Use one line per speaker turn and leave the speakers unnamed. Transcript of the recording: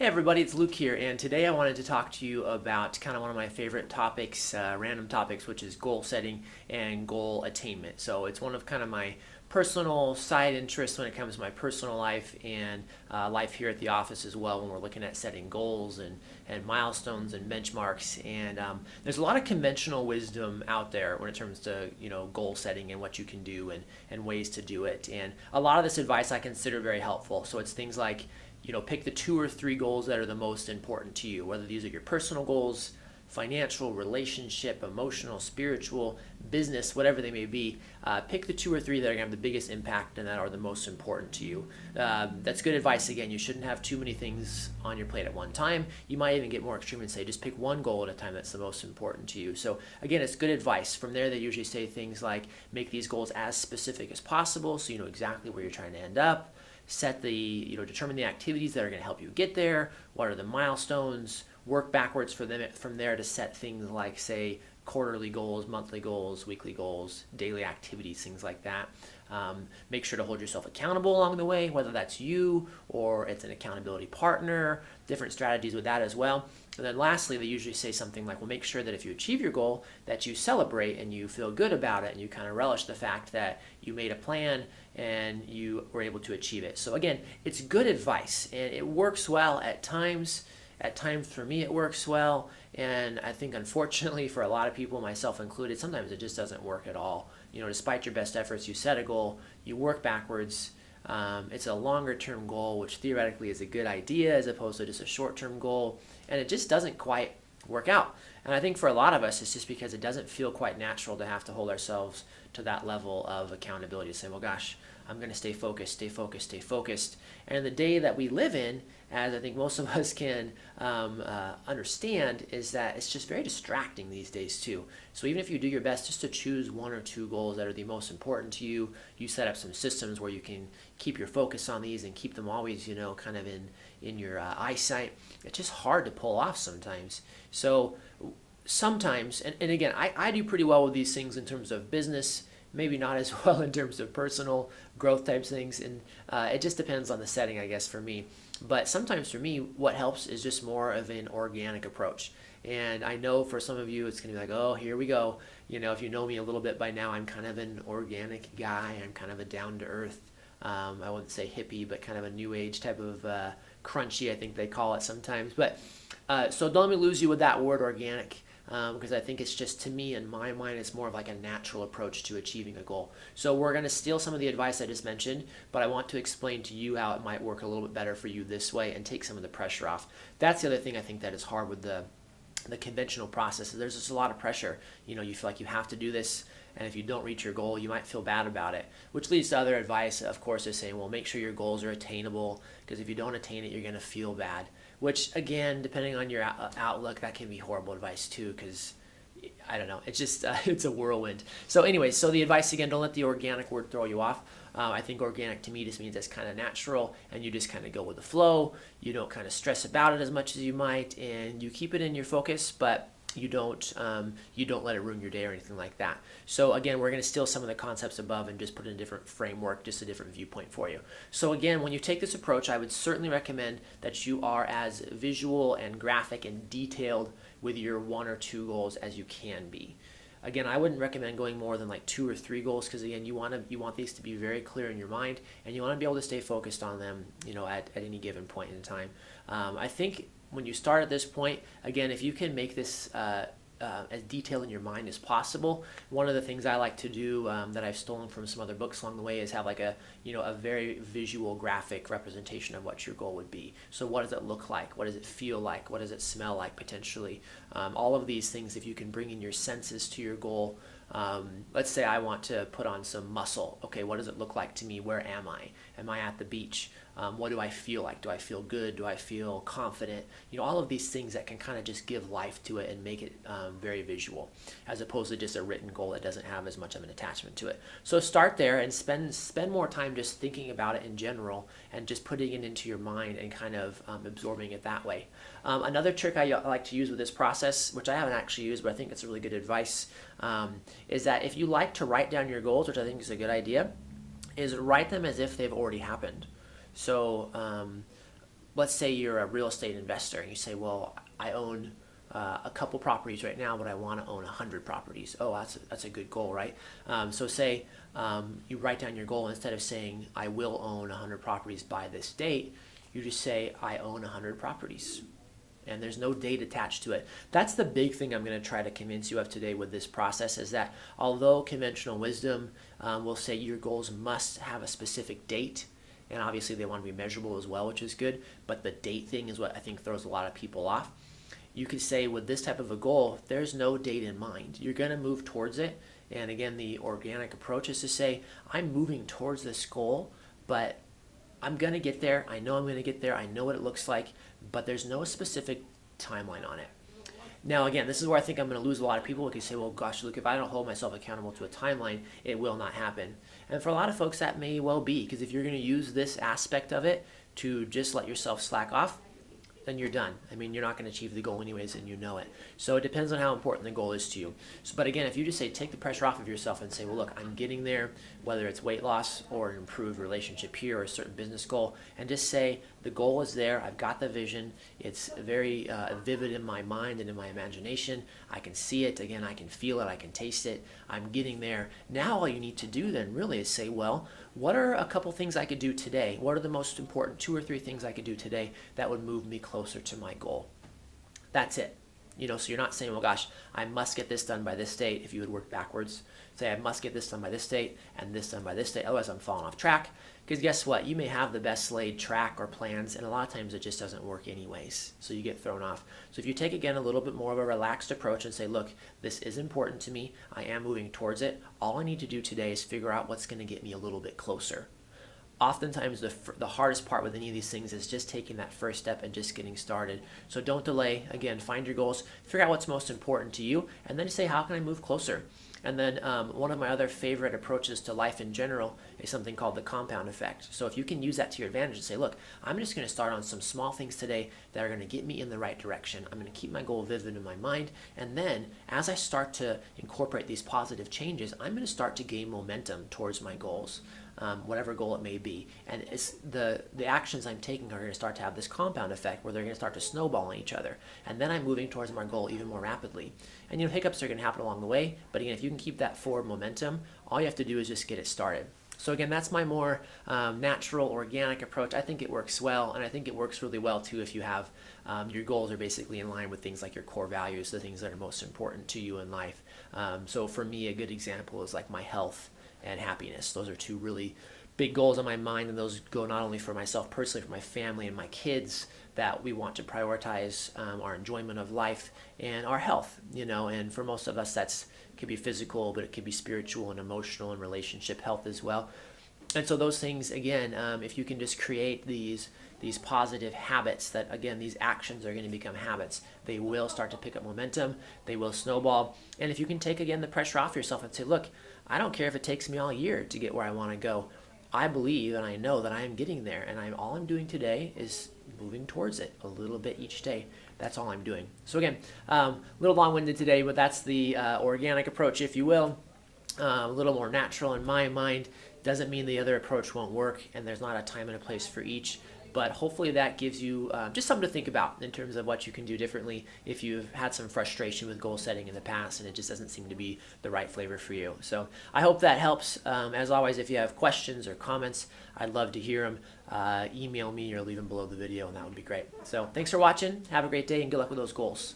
Hey everybody, it's Luke here, and today I wanted to talk to you about kind of one of my favorite topics, random topics, which is goal setting and goal attainment. So it's one of kind of my personal side interests when it comes to my personal life and life here at the office as well when we're looking at setting goals and milestones and benchmarks. And there's a lot of conventional wisdom out there when it comes to goal setting and what you can do and ways to do it. And a lot of this advice I consider very helpful. So it's things like pick the 2 or 3 goals that are the most important to you, whether these are your personal goals, financial, relationship, emotional, spiritual, business, whatever they may be. Pick the 2 or 3 that are going to have the biggest impact and that are the most important to you. That's good advice. Again, you shouldn't have too many things on your plate at one time. You might even get more extreme and say just pick one goal at a time that's the most important to you. So again, it's good advice. From there, they usually say things like make these goals as specific as possible so you know exactly where you're trying to end up. Determine the activities that are going to help you get there. What are the milestones? Work backwards from there to set things like, say, quarterly goals, monthly goals, weekly goals, daily activities, things like that. Make sure to hold yourself accountable along the way, whether that's you or it's an accountability partner, different strategies with that as well. And then lastly, they usually say something like, well, make sure that if you achieve your goal, that you celebrate and you feel good about it and you kind of relish the fact that you made a plan and you were able to achieve it. So again, it's good advice and it works well at times. At times for me it works well, and I think unfortunately for a lot of people, myself included, sometimes it just doesn't work at all. Despite your best efforts, you set a goal, you work backwards. It's a longer term goal, which theoretically is a good idea as opposed to just a short term goal, and it just doesn't quite work out. And I think for a lot of us, it's just because it doesn't feel quite natural to have to hold ourselves to that level of accountability to say, well, gosh, I'm going to stay focused, stay focused, stay focused. And the day that we live in, as I think most of us can understand, is that it's just very distracting these days too. So even if you do your best just to choose 1 or 2 goals that are the most important to you, you set up some systems where you can keep your focus on these and keep them always, kind of in your eyesight. It's just hard to pull off sometimes. So sometimes, and again, I do pretty well with these things in terms of business, maybe not as well in terms of personal growth types things, and it just depends on the setting, I guess, for me. But sometimes for me, what helps is just more of an organic approach. And I know for some of you, it's going to be like, oh, here we go. If you know me a little bit by now, I'm kind of an organic guy. I'm kind of a down-to-earth, I wouldn't say hippie, but kind of a new age type of crunchy, I think they call it sometimes. But so don't let me lose you with that word organic. Because I think it's just, to me, in my mind, it's more of like a natural approach to achieving a goal. So we're going to steal some of the advice I just mentioned, but I want to explain to you how it might work a little bit better for you this way and take some of the pressure off. That's the other thing I think that is hard with the conventional process. There's just a lot of pressure. You feel like you have to do this, and if you don't reach your goal, you might feel bad about it, which leads to other advice, of course, is saying, well, make sure your goals are attainable, because if you don't attain it, you're going to feel bad, which, again, depending on your outlook, that can be horrible advice too, because I don't know, it's just it's a whirlwind. So anyways, so the advice, again, don't let the organic word throw you off. I think organic to me just means it's kind of natural and you just kind of go with the flow. You don't kind of stress about it as much as you might, and you keep it in your focus, but you don't let it ruin your day or anything like that. So again, we're going to steal some of the concepts above and just put in a different framework, just a different viewpoint for you. So again, when you take this approach, I would certainly recommend that you are as visual and graphic and detailed with your 1 or 2 goals as you can be. Again, I wouldn't recommend going more than like 2 or 3 goals, because again, you want these to be very clear in your mind, and you want to be able to stay focused on them, at any given point in time. I think when you start at this point, again, if you can make this as detailed in your mind as possible, one of the things I like to do that I've stolen from some other books along the way is have like a very visual graphic representation of what your goal would be. So what does it look like? What does it feel like? What does it smell like potentially? All of these things, if you can bring in your senses to your goal. Let's say I want to put on some muscle. Okay, what does it look like to me? Where am I? Am I at the beach? What do I feel like? Do I feel good? Do I feel confident? All of these things that can kind of just give life to it and make it very visual, as opposed to just a written goal that doesn't have as much of an attachment to it. So start there and spend more time just thinking about it in general and just putting it into your mind and kind of absorbing it that way. Another trick I like to use with this process, which I haven't actually used, but I think it's really good advice, is that if you like to write down your goals, which I think is a good idea, is write them as if they've already happened. So let's say you're a real estate investor and you say, well, I own a couple properties right now, but I want to own 100 properties. Oh, that's a good goal, right? So say you write down your goal. Instead of saying I will own 100 properties by this date, you just say I own 100 properties. And there's no date attached to it. That's the big thing I'm going to try to convince you of today with this process, is that although conventional wisdom will say your goals must have a specific date, and obviously they want to be measurable as well, which is good, but the date thing is what I think throws a lot of people off. You could say with this type of a goal, there's no date in mind. You're going to move towards it. And again, the organic approach is to say, I'm moving towards this goal, but I'm going to get there. I know I'm going to get there. I know what it looks like, but there's no specific timeline on it. Now, again, this is where I think I'm going to lose a lot of people who can say, well, gosh, look, if I don't hold myself accountable to a timeline, it will not happen. And for a lot of folks, that may well be, because if you're going to use this aspect of it to just let yourself slack off, then you're done. I mean, you're not going to achieve the goal anyways, and you know it. So it depends on how important the goal is to you. So, but again, if you just say, take the pressure off of yourself and say, well, look, I'm getting there, whether it's weight loss or an improved relationship here or a certain business goal, and just say, the goal is there. I've got the vision. It's very vivid in my mind and in my imagination. I can see it. Again, I can feel it. I can taste it. I'm getting there. Now all you need to do then really is say, well, what are a couple things I could do today? What are the most important 2 or 3 things I could do today that would move me closer to my goal? That's it. So you're not saying, well, gosh, I must get this done by this date. If you would work backwards, say I must get this done by this date and this done by this date. Otherwise, I'm falling off track. Because guess what? You may have the best laid track or plans, and a lot of times it just doesn't work anyways. So you get thrown off. So if you take, again, a little bit more of a relaxed approach and say, look, this is important to me. I am moving towards it. All I need to do today is figure out what's going to get me a little bit closer. Oftentimes the hardest part with any of these things is just taking that first step and just getting started. So don't delay. Again, find your goals, figure out what's most important to you, and then say, how can I move closer? And then one of my other favorite approaches to life in general is something called the compound effect. So if you can use that to your advantage and say, look, I'm just going to start on some small things today that are going to get me in the right direction. I'm going to keep my goal vivid in my mind. And then as I start to incorporate these positive changes, I'm going to start to gain momentum towards my goals. Whatever goal it may be. And it's the actions I'm taking are going to start to have this compound effect where they're going to start to snowball on each other. And then I'm moving towards my goal even more rapidly. And hiccups are going to happen along the way, but again, if you can keep that forward momentum, all you have to do is just get it started. So again, that's my more natural, organic approach. I think it works well, and I think it works really well too if you have your goals are basically in line with things like your core values, the things that are most important to you in life. So for me, a good example is like my health and happiness. Those are 2 really big goals on my mind, and those go not only for myself personally, for my family and my kids, that we want to prioritize our enjoyment of life and our health, and for most of us that's could be physical, but it could be spiritual and emotional and relationship health as well. And so those things, again, if you can just create these positive habits, that again, these actions are going to become habits. They will start to pick up momentum. They will snowball. And if you can take, again, the pressure off yourself and say, look, I don't care if it takes me all year to get where I want to go. I believe and I know that I am getting there, and all I'm doing today is moving towards it a little bit each day. That's all I'm doing. So again, a little long-winded today, but that's the organic approach, if you will. A little more natural in my mind. Doesn't mean the other approach won't work, and there's not a time and a place for each. But hopefully that gives you just something to think about in terms of what you can do differently if you've had some frustration with goal setting in the past and it just doesn't seem to be the right flavor for you. So I hope that helps. As always, if you have questions or comments, I'd love to hear them. Email me or leave them below the video, and that would be great. So thanks for watching. Have a great day, and good luck with those goals.